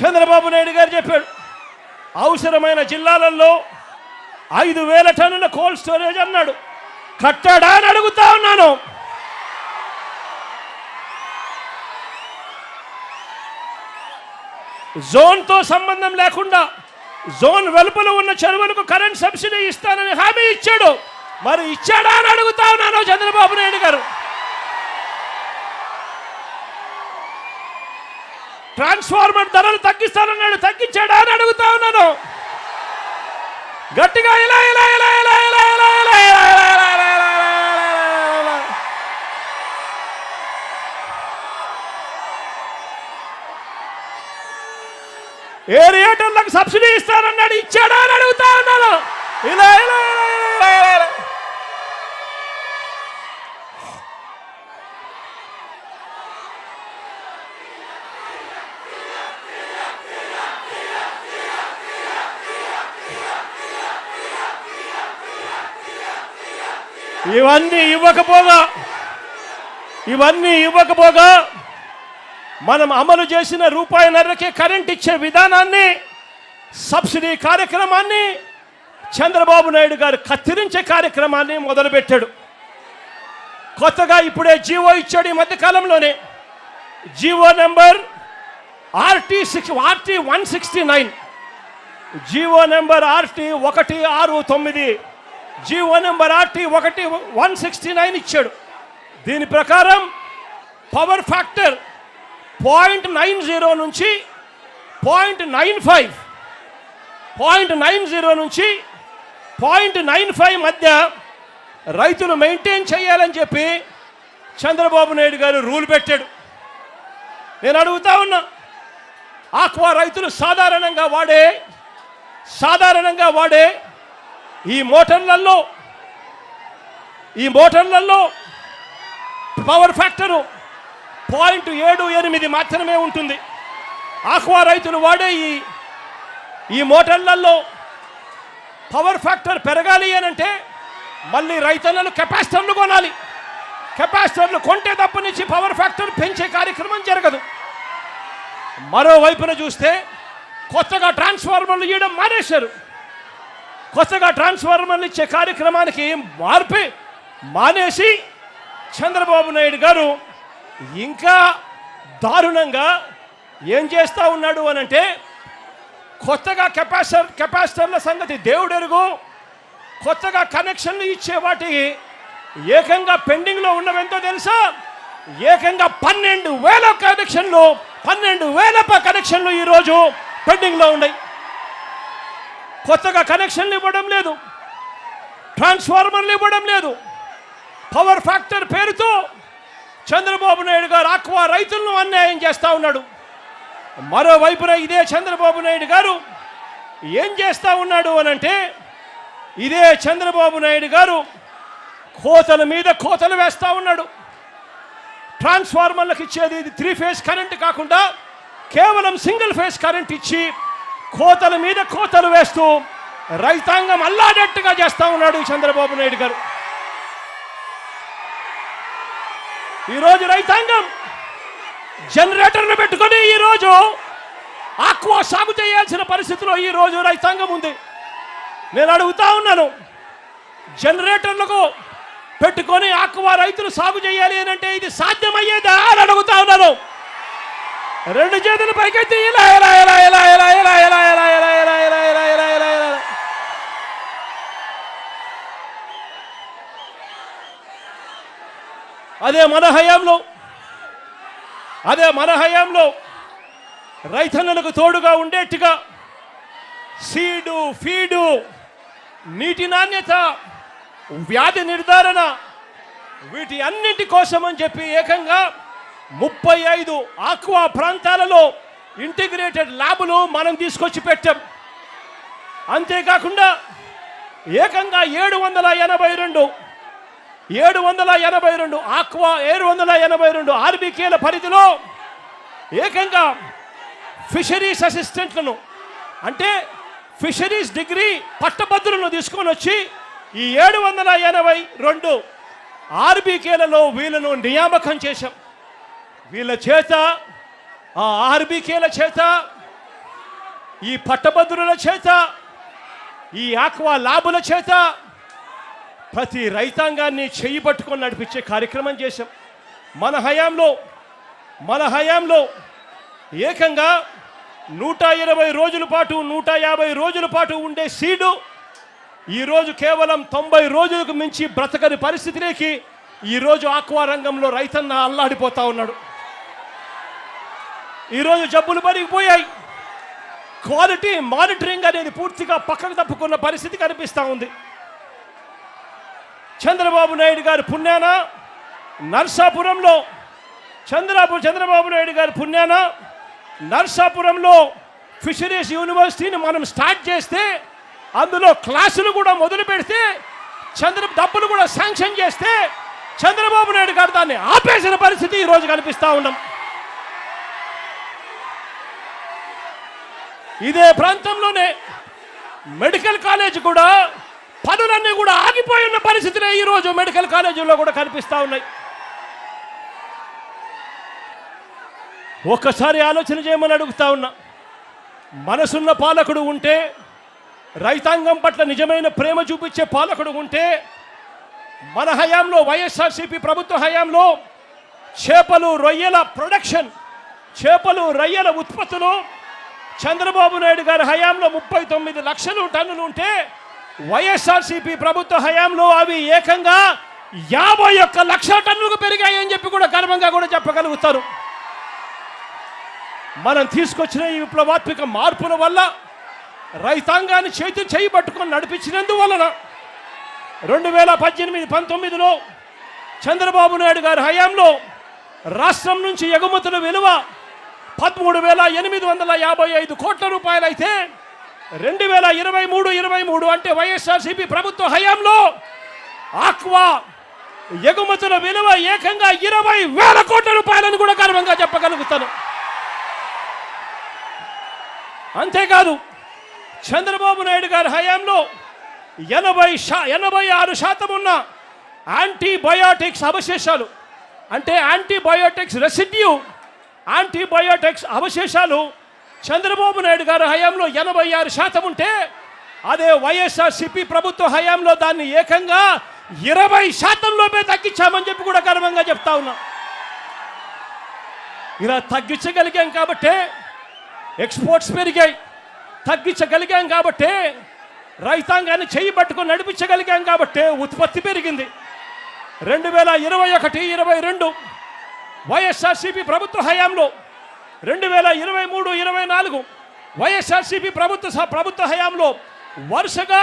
చంద్రబాబు నాయుడు గారు చెప్పాడు, అవసరమైన జిల్లాలలో 5,000 టన్నుల కోల్డ్ స్టోరేజ్ అన్నాడు. కట్టాడా అని అడుగుతా ఉన్నాను. జోన్తో సంబంధం లేకుండా జోన్ వెలుపల ఉన్న చెరువులకు కరెంట్ సబ్సిడీ ఇస్తానని హామీ ఇచ్చాడు. మరి ఇచ్చాడా అని అడుగుతా ఉన్నాను చంద్రబాబు నాయుడు గారు. ట్రాన్స్ఫార్మర్ ధరలు తగ్గిస్తానన్నాడు, తగ్గించాడా అని అడుగుతా ఉన్నాను. గట్టిగా ఇలా ఇలా ఇలా ఇలా ఇలా ఇలా ఇలా ఏరియేటర్లకు సబ్సిడీ ఇస్తానన్నాడు, ఇచ్చాడా అని అడుగుతా ఉన్నాను. ఇలా ఇలా ఇలా ఇలా ఇలా ఇవన్నీ ఇవ్వకపోగా మనం అమలు చేసిన ₹1.5కే కరెంట్ ఇచ్చే విధానాన్ని, సబ్సిడీ కార్యక్రమాన్ని చంద్రబాబు నాయుడు గారు కత్తిరించే కార్యక్రమాన్ని మొదలుపెట్టాడు. కొత్తగా ఇప్పుడే జీవో ఇచ్చాడు. ఈ మధ్యకాలంలోనే GO number RT169, GO number RT169, GO number RT169 ఇచ్చాడు. దీని ప్రకారం పవర్ ఫ్యాక్టర్ 0.90 నుంచి 0.95 నుంచి 0.95 మధ్య రైతులు మెయింటైన్ చేయాలని చెప్పి చంద్రబాబు నాయుడు గారు రూల్ పెట్టాడు. నేను అడుగుతా ఉన్నా, ఆక్వా రైతులు సాధారణంగా వాడే ఈ మోటార్లలో పవర్ ఫ్యాక్టరు 0.78 మాత్రమే ఉంటుంది. ఆక్వా రైతులు వాడే ఈ మోటార్లలో పవర్ ఫ్యాక్టర్ పెరగాలి అనంటే మళ్ళీ రైతులను కెపాసిటర్లు కొనాలి. కెపాసిటర్లు కొంటే తప్ప నుంచి పవర్ ఫ్యాక్టర్ పెంచే కార్యక్రమం జరగదు. మరోవైపున చూస్తే కొత్తగా ట్రాన్స్ఫార్మర్లు ఇవ్వడం మానేశారు. కొత్తగా ట్రాన్స్ఫార్మర్లు ఇచ్చే కార్యక్రమానికి మానేసి చంద్రబాబు నాయుడు గారు ఇంకా దారుణంగా ఏం చేస్తూ ఉన్నాడు అనంటే, కొత్తగా కెపాసిటర్ల సంగతి దేవుడెరుగు, కొత్తగా కనెక్షన్లు ఇచ్చే వాటికి ఏకంగా పెండింగ్లో ఉన్నవెంతో తెలుసా? ఏకంగా 12,000 కనెక్షన్లు ఈరోజు పెండింగ్లో ఉన్నాయి. కొత్తగా కనెక్షన్లు ఇవ్వడం లేదు, ట్రాన్స్ఫార్మర్లు ఇవ్వడం లేదు. పవర్ ఫ్యాక్టర్ పేరుతో చంద్రబాబు నాయుడు గారు ఆక్వా రైతులను అన్యాయం చేస్తూ ఉన్నాడు. మరోవైపున ఇదే చంద్రబాబు నాయుడు గారు ఏం చేస్తూ ఉన్నాడు అనంటే, ఇదే చంద్రబాబు నాయుడు గారు కోతల మీద కోతలు వేస్తూ ఉన్నాడు. ట్రాన్స్ఫార్మర్లకు ఇచ్చేది ఇది 3 ఫేజ్ కరెంట్ కాకుండా కేవలం సింగిల్ ఫేజ్ కరెంట్ ఇచ్చి కోతల మీద కోతలు వేస్తూ రైతాంగం అల్లాడట్టుగా చేస్తూ ఉన్నాడు చంద్రబాబు నాయుడు గారు. ఈరోజు రైతాంగం జనరేటర్లు పెట్టుకొని ఈరోజు ఆక్వా సాగు చేయాల్సిన పరిస్థితిలో ఈరోజు రైతాంగం ఉంది. నేను అడుగుతా ఉన్నాను, జనరేటర్లకు పెట్టుకొని ఆక్వా రైతులు సాగు చేయాలి అని అంటే ఇది సాధ్యమయ్యేదా అని అడుగుతా ఉన్నాను. 2 చేతుల పైకెత్తి ఇలా ఇలా ఇలా ఇలా ఇలా ఇలా ఇలా ఇలా ఇలా ఇలా ఇలా ఇలా ఇలా ఇలా ఇలా. అదే మన హయాంలో రైతన్నలకు తోడుగా ఉండేట్టుగా సీడు, ఫీడు, నీటి నాణ్యత, వ్యాధి నిర్ధారణ, వీటి అన్నింటి కోసం అని చెప్పి ఏకంగా 35 ఆక్వా ప్రాంతాలలో ఇంటిగ్రేటెడ్ ల్యాబులు మనం తీసుకొచ్చి పెట్టాం. అంతేకాకుండా ఏకంగా 782 ఆక్వా 782 ఆర్బీకేల పరిధిలో ఏకంగా ఫిషరీస్ అసిస్టెంట్లను, అంటే ఫిషరీస్ డిగ్రీ పట్టభద్రులను తీసుకొని వచ్చి ఈ 782 ఆర్బీకేలలో వీళ్ళను నియామకం చేశాం. వీళ్ళ చేత, ఆ ఆర్బీకేల చేత ఈ పట్టభద్రుల చేత, ఈ ఆక్వా లాభుల చేత ప్రతి రైతాంగాన్ని చేయి పట్టుకొని నడిపించే కార్యక్రమం చేశాం. మన హయాంలో ఏకంగా 120 రోజుల పాటు 150 రోజుల పాటు ఉండే సీడు ఈరోజు కేవలం 90 రోజులకు మించి బ్రతకని పరిస్థితిలోకి ఈరోజు ఆక్వా రంగంలో రైతన్న అల్లాడిపోతా ఉన్నాడు. ఈరోజు జబ్బులు పెరిగిపోయాయి. క్వాలిటీ మానిటరింగ్ అనేది పూర్తిగా పక్కకు తప్పుకున్న పరిస్థితి కనిపిస్తూ ఉంది. చంద్రబాబు నాయుడు గారి పుణ్యాన నర్సాపురంలో చంద్రబాబు నాయుడు గారి పుణ్యాన నర్సాపురంలో ఫిషరీస్ యూనివర్సిటీని మనం స్టార్ట్ చేస్తే, అందులో క్లాసులు కూడా మొదలు పెడితే, డబ్బులు కూడా శాంక్షన్ చేస్తే చంద్రబాబు నాయుడు గారు దాన్ని ఆపేసిన పరిస్థితి ఈరోజు కనిపిస్తూ ఉన్నాం. ఇదే ప్రాంతంలోనే మెడికల్ కాలేజ్ కూడా పనులన్నీ కూడా ఆగిపోయి ఉన్న పరిస్థితులే ఈరోజు మెడికల్ కాలేజీల్లో కూడా కనిపిస్తూ ఉన్నాయి. ఒక్కసారి ఆలోచన చేయమని అడుగుతా ఉన్నా. మనసున్న పాలకుడు ఉంటే, రైతాంగం పట్ల నిజమైన ప్రేమ చూపించే పాలకుడు ఉంటే, మన హయాంలో వైఎస్ఆర్సీపీ ప్రభుత్వ హయాంలో చేపలు రొయ్యల ప్రొడక్షన్, చేపలు రొయ్యల ఉత్పత్తులు చంద్రబాబు నాయుడు గారి హయాంలో 39 లక్షల టన్నులు ఉంటే, వైఎస్ఆర్సీపీ ప్రభుత్వ హయాంలో అవి ఏకంగా 51 లక్షల టన్నులకు పెరిగాయని చెప్పి కూడా గర్వంగా కూడా చెప్పగలుగుతారు. మనం తీసుకొచ్చిన ఈ విప్లవాత్మక మార్పుల వల్ల, రైతాంగాన్ని చేయి పట్టుకొని నడిపించినందువలన 2018-19లో చంద్రబాబు నాయుడు గారి హయాంలో రాష్ట్రం నుంచి ఎగుమతుల విలువ 13,855 కోట్ల రూపాయలు అయితే, 2023 అంటే వైఎస్ఆర్సీపీ ప్రభుత్వ హయాంలో ఆక్వా ఎగుమతుల విలువ ఏకంగా 20,000 కోట్ల రూపాయలను కూడా గర్వంగా చెప్పగలుగుతాను. అంతేకాదు, చంద్రబాబు నాయుడు గారి హయాంలో 86% ఉన్న యాంటీబయోటిక్స్ అవశేషాలు, అంటే యాంటీబయోటిక్స్ రెసిడ్యూ, యాంటీబయోటిక్స్ అవశేషాలు చంద్రబాబు నాయుడు గారి హయాంలో 86% ఉంటే, అదే వైఎస్ఆర్సీపీ ప్రభుత్వ హయాంలో దాన్ని ఏకంగా 20% తగ్గించామని చెప్పి కూడా గర్వంగా చెప్తా ఉన్నాం. ఇలా తగ్గించగలిగాం కాబట్టే ఎక్స్పోర్ట్స్ పెరిగాయి, తగ్గించగలిగాం కాబట్టే రైతాంగాన్ని చేయి పట్టుకొని నడిపించగలిగాం కాబట్టే ఉత్పత్తి పెరిగింది. 2021-22 వైఎస్ఆర్సీపీ ప్రభుత్వ హయాంలో, 2023-24 వైఎస్ఆర్సీపీ ప్రభుత్వ హయాంలో వరుసగా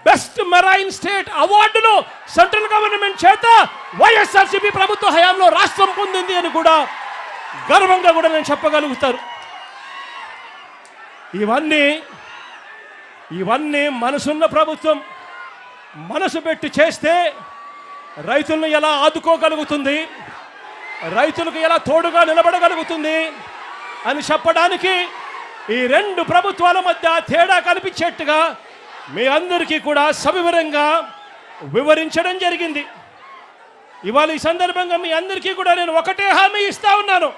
బెస్ట్ మెరైన్ స్టేట్ అవార్డును సెంట్రల్ గవర్నమెంట్ చేత వైఎస్ఆర్సీపీ ప్రభుత్వ హయాంలో రాష్ట్రం పొందింది అని కూడా గర్వంగా కూడా నేను చెప్పగలుగుతాను. ఇవన్నీ మనసున్న ప్రభుత్వం మనసు పెట్టి చేస్తే రైతులను ఎలా ఆదుకోగలుగుతుంది, రైతులకు ఎలా తోడుగా నిలబడగలుగుతుంది అని చెప్పడానికి ఈ రెండు ప్రభుత్వాల మధ్య తేడా కనిపించేట్టుగా మీ అందరికీ కూడా సవివరంగా వివరించడం జరిగింది. ఇవాళ ఈ సందర్భంగా మీ అందరికీ కూడా నేను ఒకటే హామీ ఇస్తా ఉన్నాను.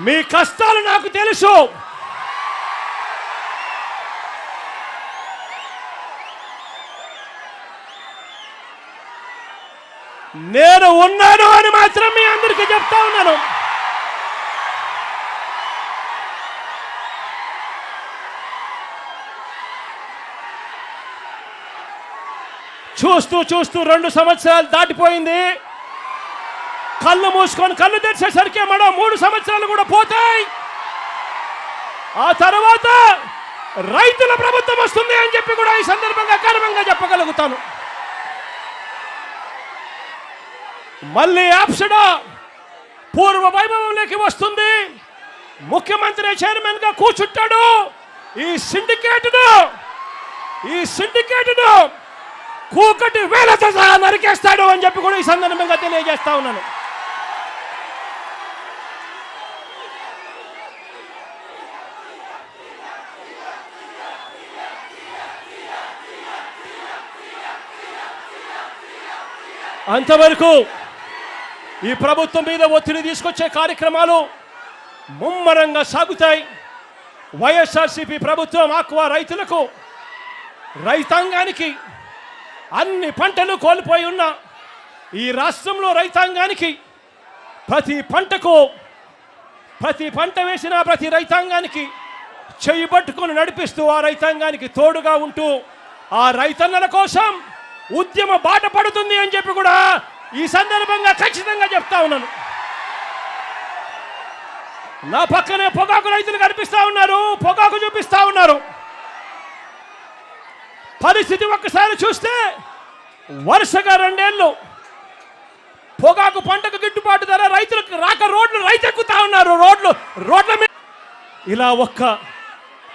మీ కష్టాలు నాకు తెలుసు. నేను ఉన్నాను అని మాత్రం మీ అందరికీ చెప్తా ఉన్నాను. చూస్తూ 2 సంవత్సరాలు దాటిపోయింది. కళ్ళు మూసుకొని కళ్ళు తెరిచేసరికి మరో 3 సంవత్సరాలు కూడా పోతాయి. ఆ తర్వాత రైతుల ప్రభుత్వం వస్తుంది అని చెప్పి కూడా ఈ సందర్భంగా గర్వంగా చెప్పగలుగుతాను. మళ్ళీ యాప్సడా పూర్వ వైభవంలోకి వస్తుంది. ముఖ్యమంత్రి చైర్మన్ గా కూర్చుంటాడు. ఈ సిండికేట్ను కూకటి వేలతో సహా నరికేస్తాడు అని చెప్పి కూడా ఈ సందర్భంగా తెలియజేస్తా ఉన్నాను. అంతవరకు ఈ ప్రభుత్వం మీద ఒత్తిడి తీసుకొచ్చే కార్యక్రమాలు ముమ్మరంగా సాగుతాయి. వైఎస్ఆర్సీపీ ప్రభుత్వం ఆక్వా రైతులకు, రైతాంగానికి, అన్ని పంటలు కోల్పోయి ఉన్న ఈ రాష్ట్రంలో రైతాంగానికి ప్రతి పంట వేసిన ప్రతి రైతాంగానికి చెయ్యి పట్టుకొని నడిపిస్తూ ఆ రైతాంగానికి తోడుగా ఉంటూ ఆ రైతన్నల కోసం ఉద్యమ బాట పడుతుంది అని చెప్పి కూడా ఈ సందర్భంగా ఖచ్చితంగా చెప్తా ఉన్నాను. నా పక్కనే పొగాకు రైతులు కనిపిస్తా ఉన్నారు, పొగాకు చూపిస్తా ఉన్నారు. పరిస్థితి ఒక్కసారి చూస్తే వరుసగా 2 ఏళ్ళు పొగాకు పంటకు గిట్టుబాటు ధర రైతులకు రాక రైతు ఎక్కుతా ఉన్నారు. రోడ్ల మీద ఇలా ఒక్క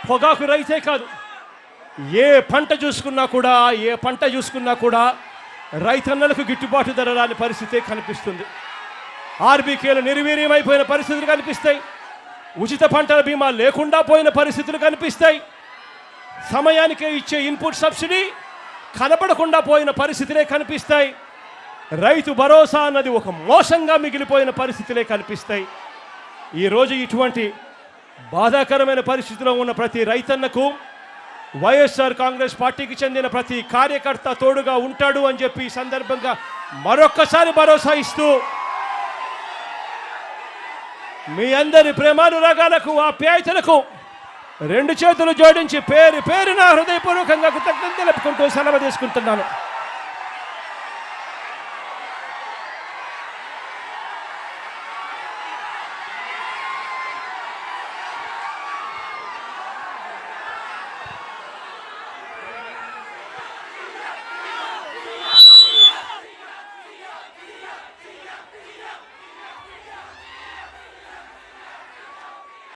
పొగాకు రైతే కాదు, ఏ పంట చూసుకున్నా కూడా రైతన్నలకు గిట్టుబాటు ధర రాని పరిస్థితే కనిపిస్తుంది. ఆర్బీకేలు నిర్వీర్యమైపోయిన పరిస్థితులు కనిపిస్తాయి. ఉచిత పంటల బీమా లేకుండా పోయిన పరిస్థితులు కనిపిస్తాయి. సమయానికే ఇచ్చే ఇన్పుట్ సబ్సిడీ కనపడకుండా పోయిన పరిస్థితులే కనిపిస్తాయి. రైతు భరోసా అన్నది ఒక మోసంగా మిగిలిపోయిన పరిస్థితులే కనిపిస్తాయి. ఈరోజు ఇటువంటి బాధాకరమైన పరిస్థితిలో ఉన్న ప్రతి రైతన్నకు వైఎస్ఆర్ కాంగ్రెస్ పార్టీకి చెందిన ప్రతి కార్యకర్త తోడుగా ఉంటాడు అని చెప్పి ఈ సందర్భంగా మరొక్కసారి భరోసా ఇస్తూ మీ అందరి ప్రేమానురాగాలకు, ఆప్యాయతలకు 2 చేతులు జోడించి పేరున హృదయపూర్వకంగా కృతజ్ఞతలు తెలుపుకుంటూ సెలవు తీసుకుంటున్నాను.